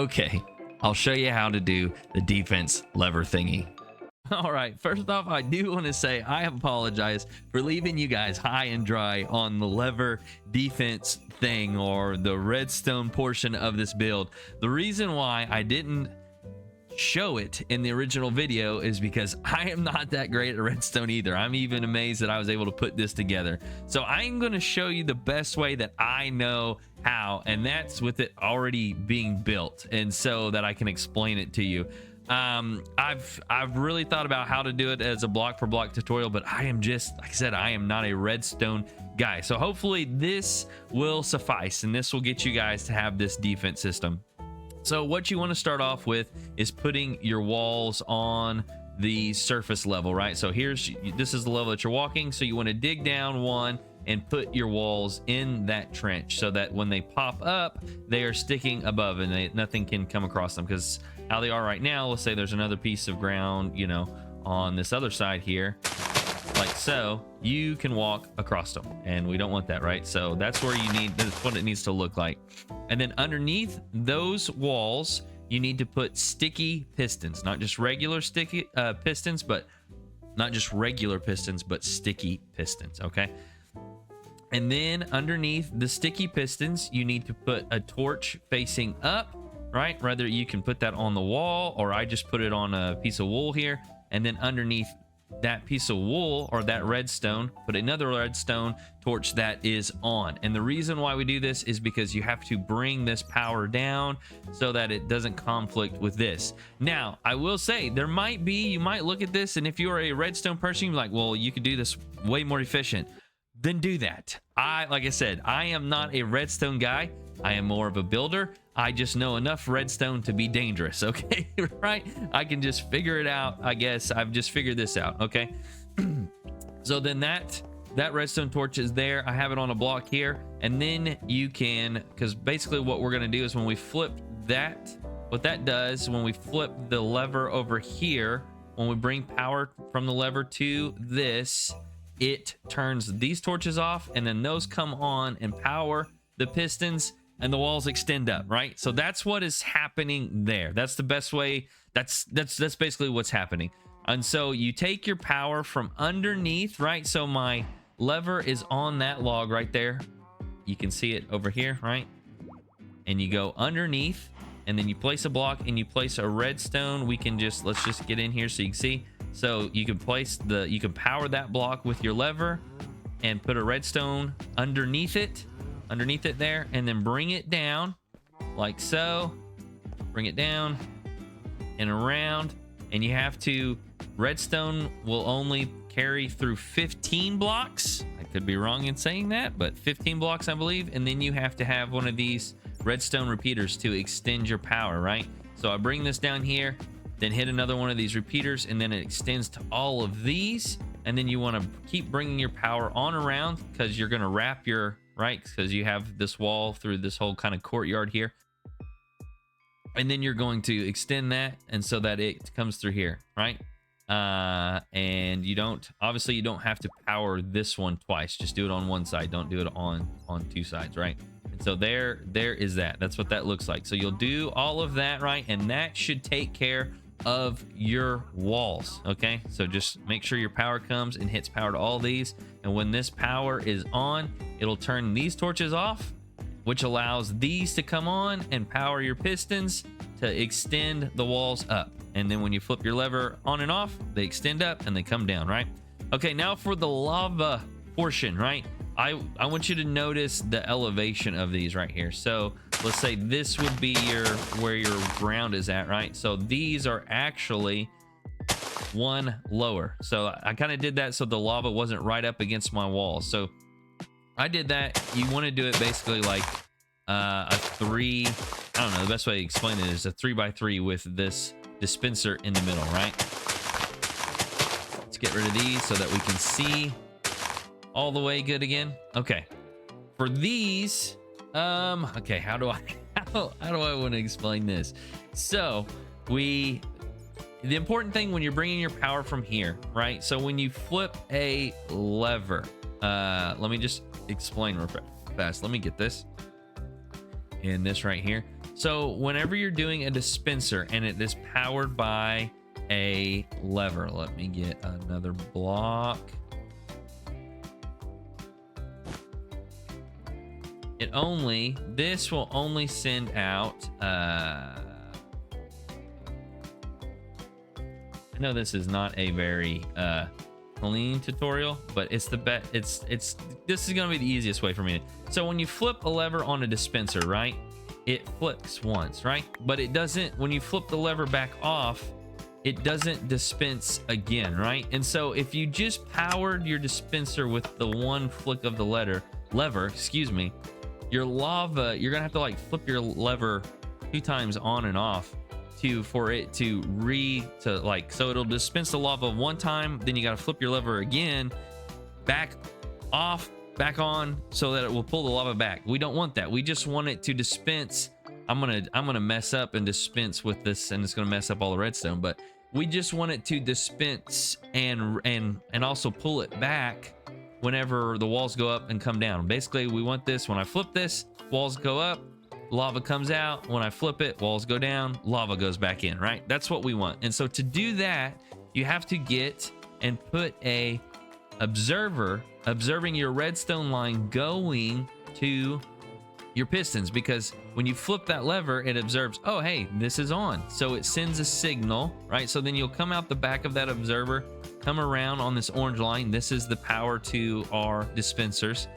Okay, I'll show you how to do the defense lever thingy. All right, first off, I do want to say I apologize for leaving you guys high and dry on the lever defense thing, or the redstone portion of this build. The reason why I didn't show it in the original video is because I am not that great at redstone either. I'm even amazed that I was able to put this together. So I'm going to show you the best way that I know how, and that's with it already being built, and so that I can explain it to you. I've really thought about how to do it as a block for block tutorial, but I am just, like I said, I am not a redstone guy. So hopefully this will suffice, and this will get you guys to have this defense system. So what you want to start off with is putting your walls on the surface level, right? So this is the level that you're walking. So you want to dig down one and put your walls in that trench so that when they pop up, they are sticking above and nothing can come across them. Because how they are right now, let's say there's another piece of ground, you know, on this other side here, like so, you can walk across them, and we don't want that, right? So that's where that's what it needs to look like. And then underneath those walls, you need to put sticky pistons, not just regular sticky pistons, but sticky pistons, okay? And then underneath the sticky pistons, you need to put a torch facing up, right? Whether you can put that on the wall, or I just put it on a piece of wool here. And then underneath that piece of wool, or that redstone, put another redstone torch that is on. And the reason why we do this is because you have to bring this power down so that it doesn't conflict with this. Now, I will say you might look at this, and if you're a redstone person, you're like, well, you could do this way more efficient. Then do that. Like I said, I am not a redstone guy. I am more of a builder. I just know enough redstone to be dangerous, okay? Right? I can just figure it out, I guess. I've just figured this out, okay? So then that redstone torch is there. I have it on a block here. And then you can, because basically what we're going to do is when we flip that, what that does, when we flip the lever over here, when we bring power from the lever to this, it turns these torches off, and then those come on and power the pistons, and the walls extend up, right? So that's what is happening there. That's the best way. That's basically what's happening. And so you take your power from underneath, right? So my lever is on that log right there. You can see it over here, right? And you go underneath, and then you place a block, and you place a redstone. Let's just get in here so you can see. So you can power that block with your lever and put a redstone underneath it there, and then bring it down like so. Bring it down and around, and you have to, redstone will only carry through 15 blocks. I could be wrong in saying that, but 15 blocks, I believe. And then you have to have one of these redstone repeaters to extend your power, right? So I bring this down here, then hit another one of these repeaters, and then it extends to all of these. And then you want to keep bringing your power on around, because you're going to wrap your, right, because you have this wall through this whole kind of courtyard here. And then you're going to extend that, and so that it comes through here, right? And you don't have to power this one twice. Just do it on one side. Don't do it on two sides, right? And so there is that. That's what that looks like. So you'll do all of that, right? And that should take care of your walls, okay? So just make sure your power comes and hits power to all these, and when this power is on, it'll turn these torches off, which allows these to come on and power your pistons to extend the walls up. And then when you flip your lever on and off, they extend up and they come down, right? Okay, now for the lava portion, right? I want you to notice the elevation of these right here. So let's say this would be where your ground is at, right? So these are actually one lower. So I kind of did that so the lava wasn't right up against my wall. So I did that. You want to do it basically like a 3, I don't know, the best way to explain it is a 3x3 with this dispenser in the middle, right? Let's get rid of these so that we can see all the way good again. Okay, for these, okay, how do I want to explain this? So the important thing when you're bringing your power from here, right? So when you flip a lever, let me just explain real fast. Let me get this and this right here. So whenever you're doing a dispenser and it is powered by a lever, let me get another block. This will only send out, I know this is not a very clean tutorial, but it's the best. This is gonna be the easiest way for me. So when you flip a lever on a dispenser, right, it flips once, right, but it doesn't, when you flip the lever back off, it doesn't dispense again, right? And so if you just powered your dispenser with the one flick of the lever, excuse me, your lava, you're gonna have to like flip your lever 2 times on and off for it to so it'll dispense the lava one time, then you got to flip your lever again, back off, back on, so that it will pull the lava back. We don't want that. We just want it to dispense. I'm gonna mess up and dispense with this, and it's gonna mess up all the redstone, but we just want it to dispense and also pull it back whenever the walls go up and come down. Basically, we want this, when I flip this, walls go up, lava comes out. When I flip it, walls go down, lava goes back in, right? That's what we want. And so to do that, you have to get and put a observer observing your redstone line going to your pistons, because when you flip that lever, it observes, oh hey, this is on, so it sends a signal, right? So then you'll come out the back of that observer, come around on this orange line. This is the power to our dispensers,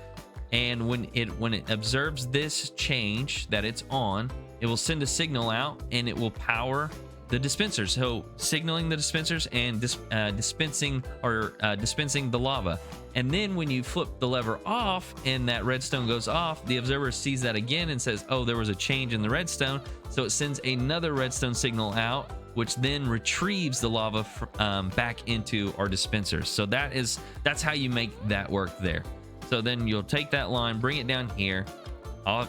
and when it observes this change that it's on, it will send a signal out and it will power the dispensers. So signaling the dispensers and dispensing the lava. And then when you flip the lever off and that redstone goes off, the observer sees that again and says, oh, there was a change in the redstone. So it sends another redstone signal out, which then retrieves the lava back into our dispensers. So that's how you make that work there. So then you'll take that line, bring it down here. I'll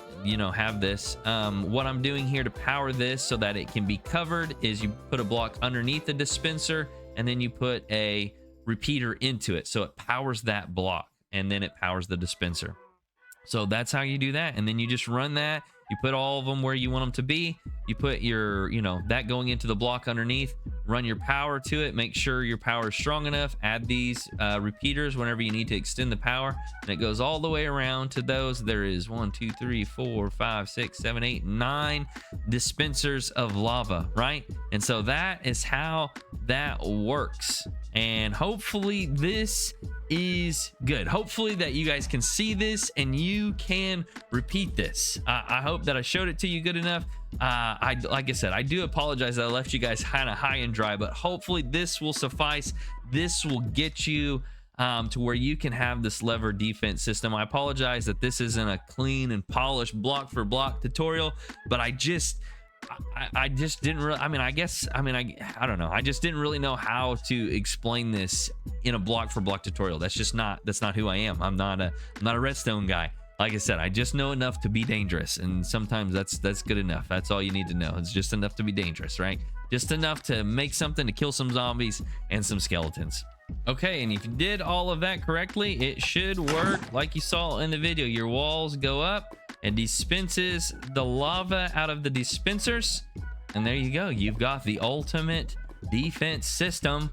have this. What I'm doing here to power this so that it can be covered is you put a block underneath the dispenser, and then you put a repeater into it, so it powers that block, and then it powers the dispenser. So that's how you do that. And then you just run that. You put all of them where you want them to be. You put your, that going into the block underneath, run your power to it, make sure your power is strong enough, add these repeaters whenever you need to extend the power, and it goes all the way around to those. There is 1, 2, 3, 4, 5, 6, 7, 8, 9 dispensers of lava, right? And so that is how that works. And hopefully this is good. Hopefully that you guys can see this and you can repeat this. I hope that I showed it to you good enough. Like I said, I do apologize that I left you guys kind of high and dry, but hopefully this will suffice. This will get you to where you can have this lever defense system. I apologize that this isn't a clean and polished block for block tutorial, but I just didn't really, I don't know. I just didn't really know how to explain this in a block for block tutorial. That's not who I am. I'm not a redstone guy. Like I said, I just know enough to be dangerous, and sometimes that's good enough. That's all you need to know. It's just enough to be dangerous, right? Just enough to make something to kill some zombies and some skeletons. Okay, and if you did all of that correctly, it should work like you saw in the video. Your walls go up and dispenses the lava out of the dispensers, and there you go. You've got the ultimate defense system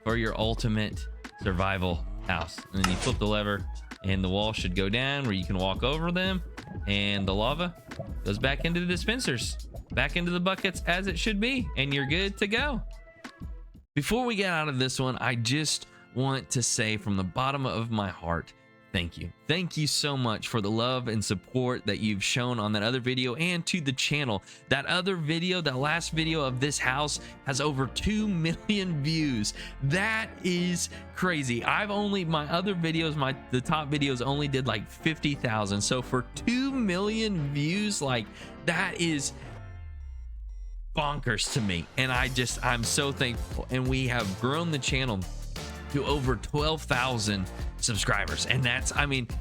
for your ultimate survival house. And then you flip the lever and the wall should go down where you can walk over them, and the lava goes back into the dispensers, back into the buckets as it should be, and you're good to go. Before we get out of this one, I just want to say from the bottom of my heart, thank you. Thank you so much for the love and support that you've shown on that other video and to the channel. That other video, that last video of this house, has over 2 million views. That is crazy. My other videos, the top videos only did like 50,000. So for 2 million views, like, that is bonkers to me. And I'm so thankful. And we have grown the channel to over 12,000 subscribers. And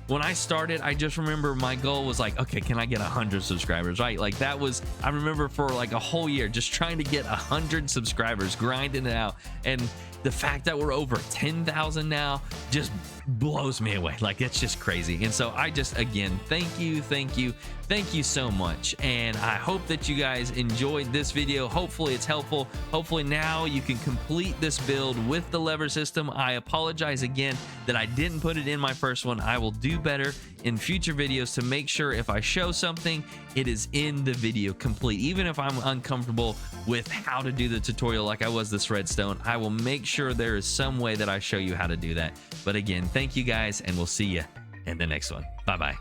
when I started, I just remember my goal was like, okay, can I get 100 subscribers, right? Like, that was, I remember for like a whole year just trying to get 100 subscribers, grinding it out. And the fact that we're over 10,000 now just blows me away. Like, it's just crazy. And so I just, again, thank you so much. And I hope that you guys enjoyed this video. Hopefully it's helpful. Hopefully now you can complete this build with the lever system. I apologize again that I didn't put it in my first one. I will do better in future videos to make sure if I show something, it is in the video complete. Even if I'm uncomfortable with how to do the tutorial like I was this redstone, I will make sure there is some way that I show you how to do that. But again, thank you guys, and we'll see you in the next one. Bye bye.